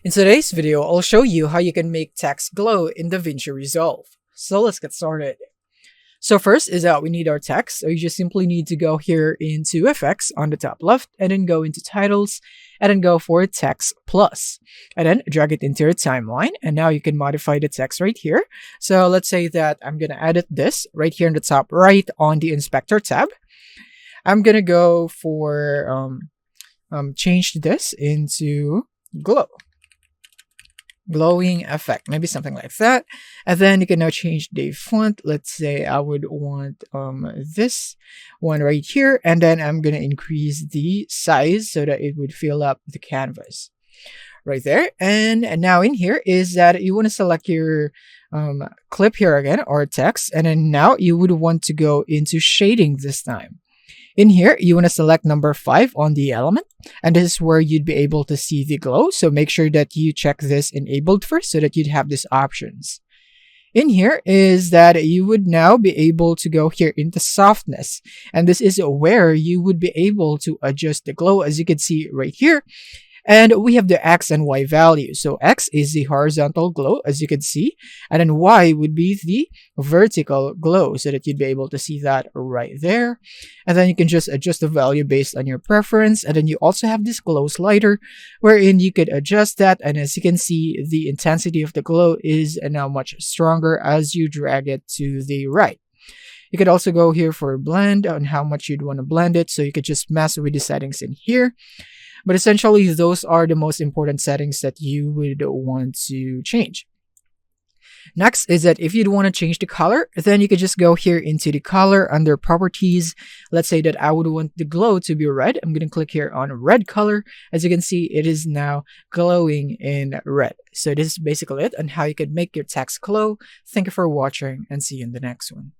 In today's video, I'll show you how you can make text glow in DaVinci Resolve. So let's get started. So first is that we need our text. So you just simply need to go here into Effects on the top left and then go into Titles and then go for Text Plus. And then drag it into your timeline. And now you can modify the text right here. So let's say that I'm going to edit this right here in the top right on the Inspector tab. I'm going to go for change this into glow. Glowing effect, maybe something like that. And then you can now change the font. Let's say I would want this one right here, and then I'm gonna increase the size so that it would fill up the canvas right there. And now in here is that you want to select your clip here again, or text, and then now you would want to go into shading this time. In here, you want to select number 5 on the element, and this is where you'd be able to see the glow. So make sure that you check this enabled first so that you'd have these options. In here is that you would now be able to go here into softness, and this is where you would be able to adjust the glow, as you can see right here. And we have the X and Y value. So X is the horizontal glow, as you can see, and then Y would be the vertical glow, so that you'd be able to see that right there. And then you can just adjust the value based on your preference. And then you also have this glow slider, wherein you could adjust that. And as you can see, the intensity of the glow is now much stronger as you drag it to the right. You could also go here for blend on how much you'd want to blend it. So you could just mess with the settings in here. But essentially, those are the most important settings that you would want to change. Next is that if you'd want to change the color, then you could just go here into the color under properties. Let's say that I would want the glow to be red. I'm going to click here on red color. As you can see, it is now glowing in red. So this is basically it on how you could make your text glow. Thank you for watching and see you in the next one.